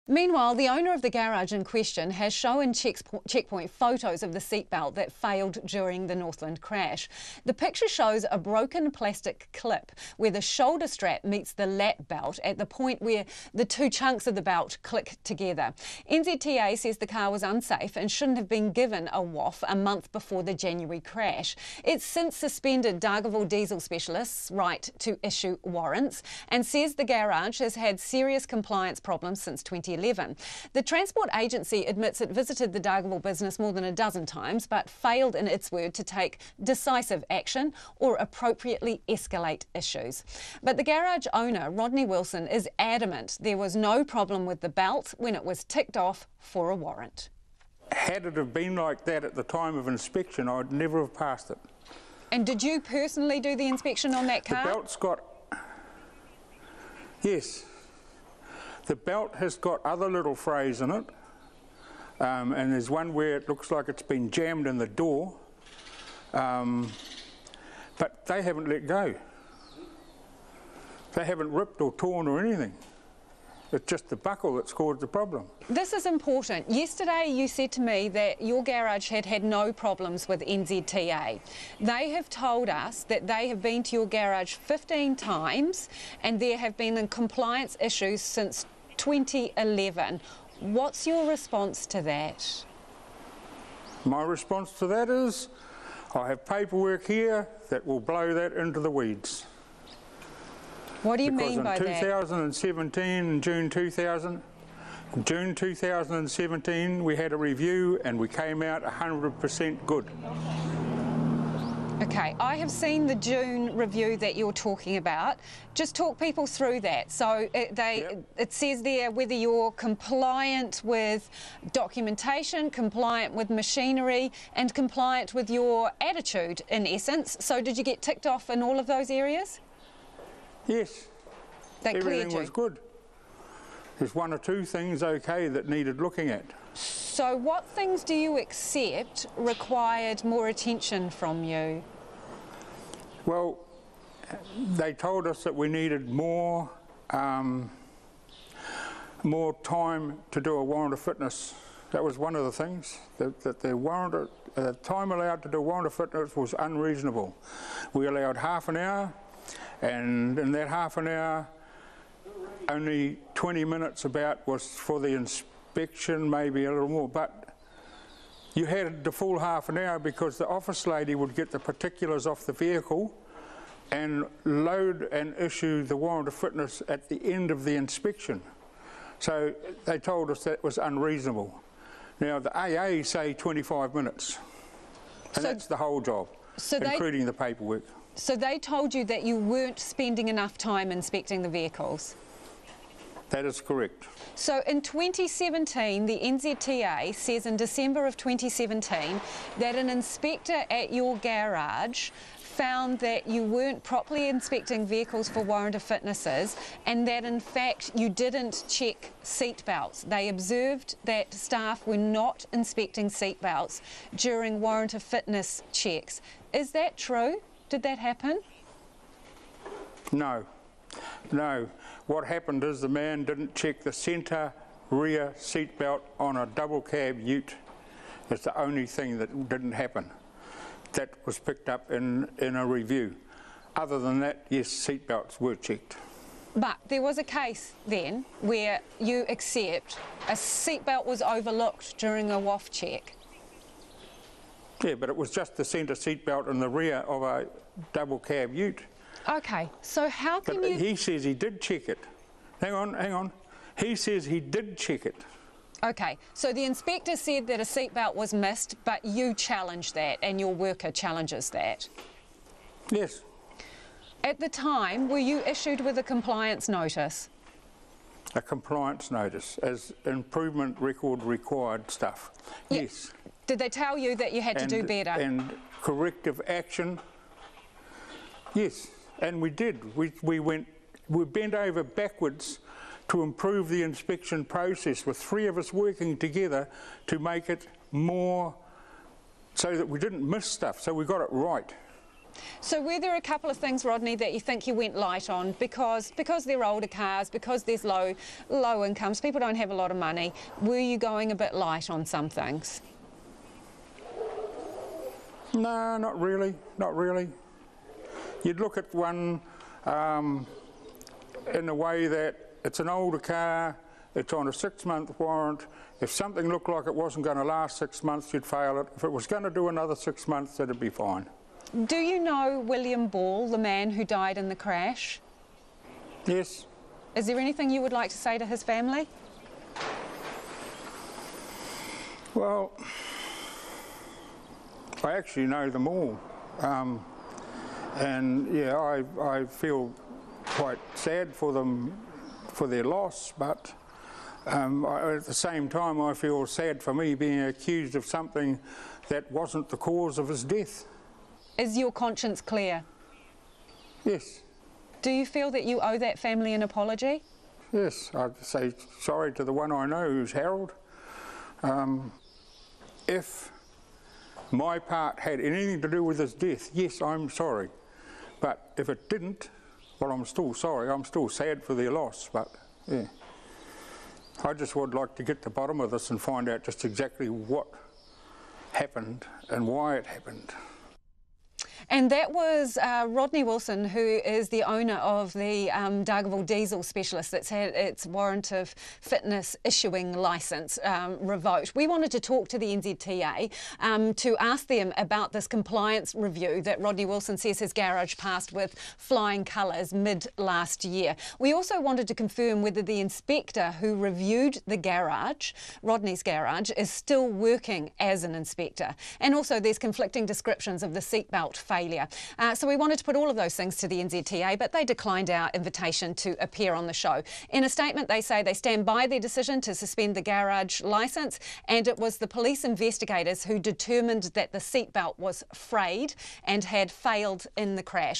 Meanwhile, the owner of the garage in question has shown checkpoint photos of the seatbelt that failed during the Northland crash. The picture shows a broken plastic clip where the shoulder strap meets the lap belt at the point where the two chunks of the belt click together. NZTA says the car was unsafe and shouldn't have been given a WOF a month before the January crash. It's since suspended Dargaville diesel specialists' right to issue warrants and says the garage has had serious compliance problems since 2011. The Transport Agency admits it visited the Dargaville business more than a dozen times but failed in its word to take decisive action or appropriately escalate issues. But the garage owner, Rodney Wilson, is adamant there was no problem with the belt when it was ticked off for a warrant. Had it have been like that at the time of inspection, I'd never have passed it. And did you personally do the inspection on that car? The belt's got... Yes. The belt has got other little frays in it, and there's one where it looks like it's been jammed in the door, but they haven't let go. They haven't ripped or torn or anything. It's just the buckle that's caused the problem. This is important. Yesterday you said to me that your garage had had no problems with NZTA. They have told us that they have been to your garage 15 times and there have been compliance issues since 2011. What's your response to that? My response to that is I have paperwork here that will blow that into the weeds. What do you mean by that? Because in 2017, June 2017, we had a review and we came out 100% good. Okay, I have seen the June review that you're talking about. Just talk people through that. So it says there whether you're compliant with documentation, compliant with machinery and compliant with your attitude in essence. So did you get ticked off in all of those areas? Yes, everything was good. There's one or two things okay that needed looking at. So what things do you accept required more attention from you? Well, they told us that we needed more time to do a warrant of fitness. That was one of the things, that the time allowed to do a warrant of fitness was unreasonable. We allowed half an hour, and in that half an hour, only 20 minutes about was for the inspection, maybe a little more, but you had the full half an hour because the office lady would get the particulars off the vehicle and load and issue the warrant of fitness at the end of the inspection. So they told us that was unreasonable. Now the AA say 25 minutes, and that's the whole job, including the paperwork. So they told you that you weren't spending enough time inspecting the vehicles? That is correct. So in 2017, the NZTA says in December of 2017 that an inspector at your garage found that you weren't properly inspecting vehicles for warrant of fitnesses and that in fact you didn't check seat belts. They observed that staff were not inspecting seat belts during warrant of fitness checks. Is that true? Did that happen? No. No. What happened is the man didn't check the centre rear seat belt on a double cab ute. It's the only thing that didn't happen. That was picked up in a review. Other than that, yes, seat belts were checked. But there was a case then where you accept a seat belt was overlooked during a WOF check. Yeah, but it was just the centre seat belt in the rear of a double cab ute. Okay, so how can you... He says he did check it. Hang on. He says he did check it. Okay, so the inspector said that a seatbelt was missed, but you challenged that and your worker challenges that? Yes. At the time, were you issued with a compliance notice? A compliance notice, as improvement record required stuff. Yeah. Yes. Did they tell you that you had to do better? And corrective action? Yes, and we did. We bent over backwards to improve the inspection process with 3 of us working together to make it more so that we didn't miss stuff, so we got it right. So were there a couple of things, Rodney, that you think you went light on because they're older cars, because there's low incomes, people don't have a lot of money? Were you going a bit light on some things? No, not really, not really. You'd look at one in the way that it's an older car, it's on a 6-month warrant. If something looked like it wasn't going to last 6 months, you'd fail it. If it was going to do another 6 months, it'd be fine. Do you know William Ball, the man who died in the crash? Yes. Is there anything you would like to say to his family? Well, I actually know them all. And yeah, I feel quite sad for them, for their loss, but at the same time I feel sad for me being accused of something that wasn't the cause of his death. Is your conscience clear? Yes. Do you feel that you owe that family an apology? Yes, I'd say sorry to the one I know, who's Harold. If my part had anything to do with his death, yes, I'm sorry. But if it didn't, well, I'm still sorry. I'm still sad for their loss, but yeah. I just would like to get to the bottom of this and find out just exactly what happened and why it happened. And that was Rodney Wilson, who is the owner of the Dargaville diesel specialist that's had its warrant of fitness issuing licence revoked. We wanted to talk to the NZTA to ask them about this compliance review that Rodney Wilson says his garage passed with flying colours mid last year. We also wanted to confirm whether the inspector who reviewed the garage, Rodney's garage, is still working as an inspector. And also there's conflicting descriptions of the seatbelt failure. So we wanted to put all of those things to the NZTA, but they declined our invitation to appear on the show. In a statement, they say they stand by their decision to suspend the garage licence, and it was the police investigators who determined that the seatbelt was frayed and had failed in the crash.